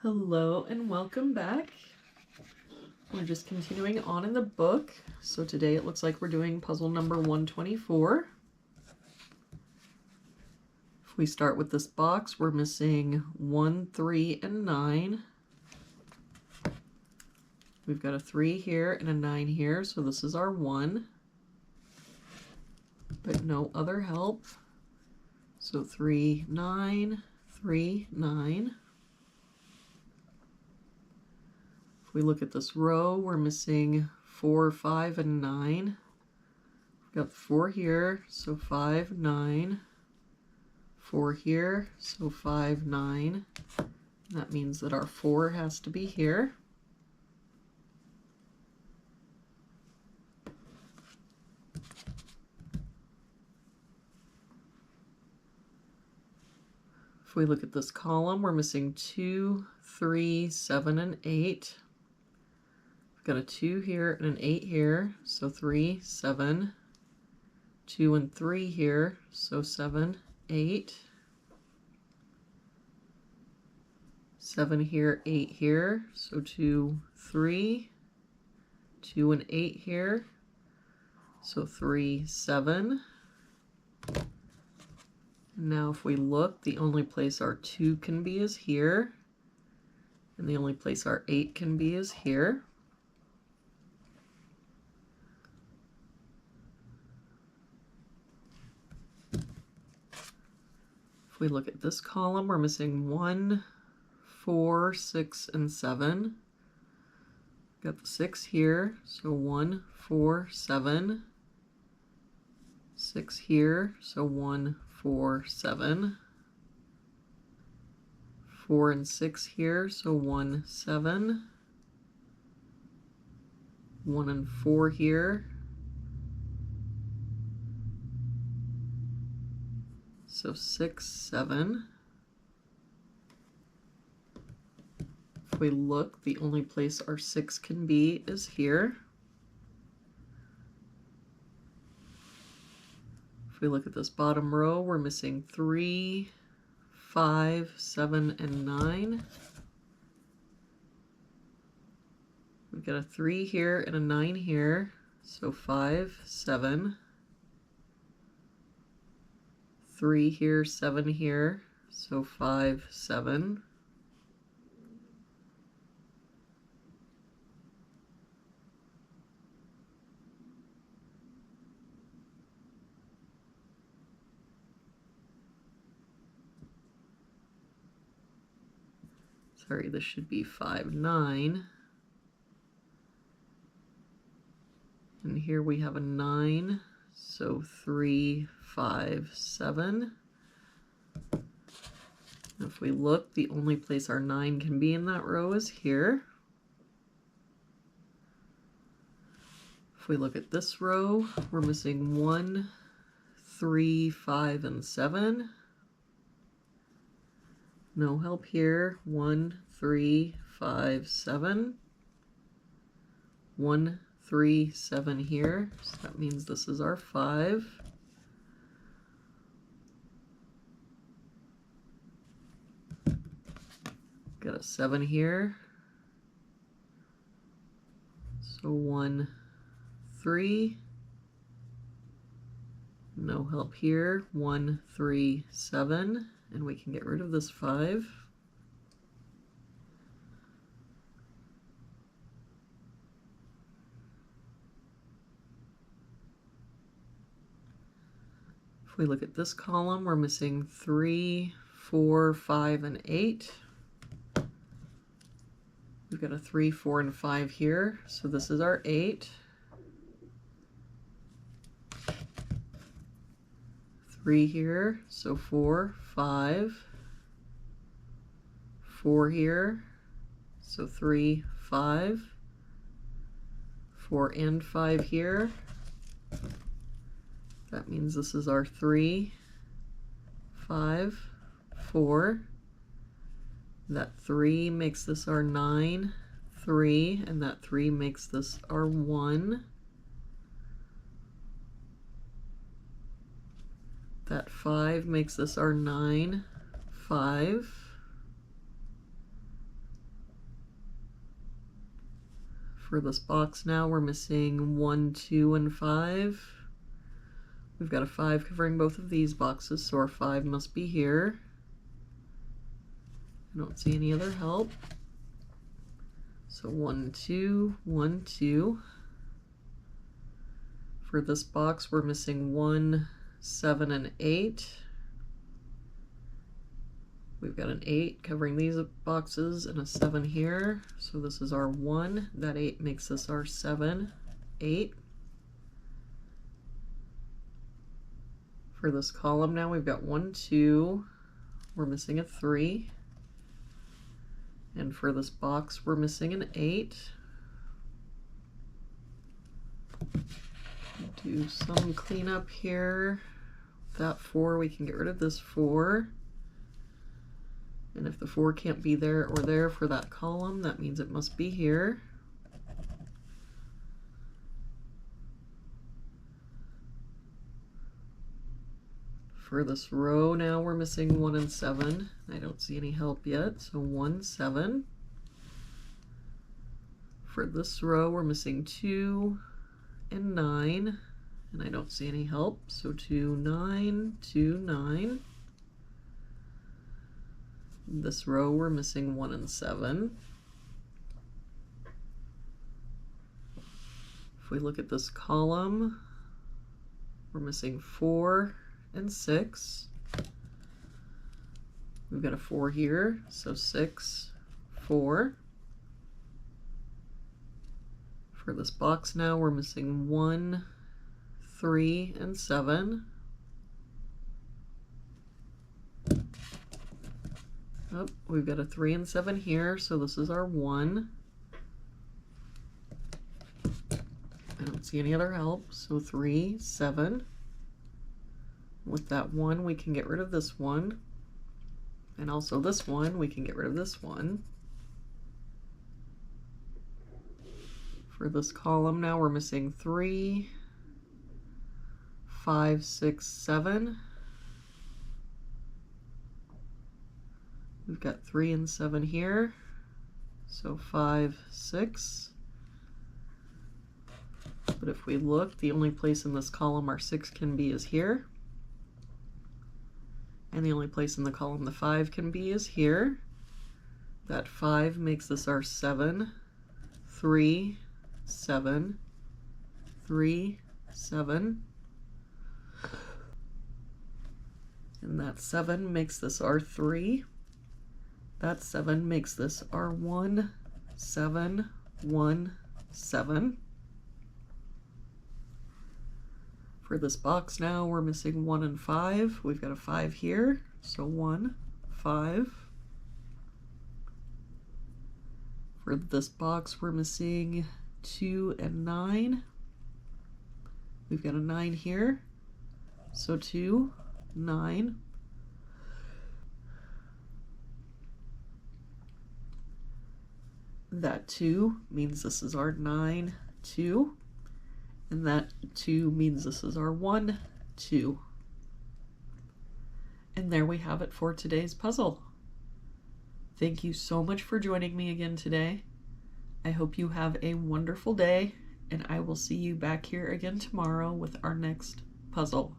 Hello and welcome back. We're just continuing on in the book. So today it looks like we're doing puzzle number 124. If we start with this box, we're missing 1, 3, and 9. We've got a 3 here and a 9 here, so this is our 1. But no other help. So 3, 9, 3, 9. If we look at this row, we're missing 4, 5, and 9. We've got 4 here, so 5, 9. 4 here, so 5, 9. That means that our 4 has to be here. If we look at this column, we're missing 2, 3, 7, and 8. We've got a 2 here and an 8 here, so 3, 7. 2 and 3 here, so 7, 8. 7 here, 8 here, so 2, 3. 2 and 8 here, so 3, 7. And now if we look, the only place our 2 can be is here, and the only place our 8 can be is here. If we look at this column, we're missing 1, 4, 6, and 7. Got the 6 here, so 1, 4, 7. 6 here, so 1, 4, 7. 4 and 6 here, so 1, 7. 1 and 4 here, so 6, 7. If we look, the only place our 6 can be is here. If we look at this bottom row, we're missing 3, 5, 7, and 9. We've got a 3 here and a 9 here, so 5, 7. 3 here, 7 here, so 5, 7. Sorry, this should be 5, 9. And here we have a 9, so 3, 5, 7. And if we look, the only place our 9 can be in that row is here. If we look at this row, we're missing 1, 3, 5, and 7. No help here. 1, 3, 5, 7. 1, 3, 7 here, so that means this is our 5. Got a 7 here, so 1, 3. No help here. 1, 3, 7, and we can get rid of this 5. If we look at this column, we're missing 3, 4, 5, and 8. We've got a 3, 4, and 5 here, so this is our 8. 3 here, so 4, 5. 4 here, so 3, 5. 4 and 5 here. That means this is our 3, 5, 4. That 3 makes this our 9, 3, and that 3 makes this our 1. That 5 makes this our 9, 5. For this box now, we're missing 1, 2, and 5. We've got a 5 covering both of these boxes, so our 5 must be here. I don't see any other help. So 1, 2, 1, 2. For this box, we're missing 1, 7, and 8. We've got an 8 covering these boxes and a 7 here. So this is our 1. That 8 makes this our 7, 8. For this column now, we've got 1, 2. We're missing a 3. And for this box, we're missing an 8. Do some cleanup here. That 4, we can get rid of this 4. And if the 4 can't be there or there for that column, that means it must be here. For this row now, we're missing 1 and 7. I don't see any help yet, so 1, 7. For this row, we're missing 2 and 9, and I don't see any help, so 2, 9, 2, 9. This row, we're missing 1 and 7. If we look at this column, we're missing 4 and 6. We've got a 4 here, so 6, 4. For this box now, we're missing 1, 3, and 7. Oh, we've got a 3 and 7 here, so this is our 1. I don't see any other help, so 3, 7. With that 1, we can get rid of this 1. And also this 1, we can get rid of this 1. For this column now, we're missing 3, 5, 6, 7. We've got 3 and 7 here, so 5, 6. But if we look, the only place in this column our 6 can be is here. And the only place in the column the 5 can be is here. That 5 makes this our 7, 3, 7, 3, 7. And that 7 makes this our 3. That 7 makes this our 1, 7, 1, 7. For this box now, we're missing 1 and 5. We've got a 5 here, so 1, 5. For this box, we're missing 2 and 9. We've got a 9 here, so 2, 9. That 2 means this is our 9, 2. And that 2 means this is our 1, 2. And there we have it for today's puzzle. Thank you so much for joining me again today. I hope you have a wonderful day, and I will see you back here again tomorrow with our next puzzle.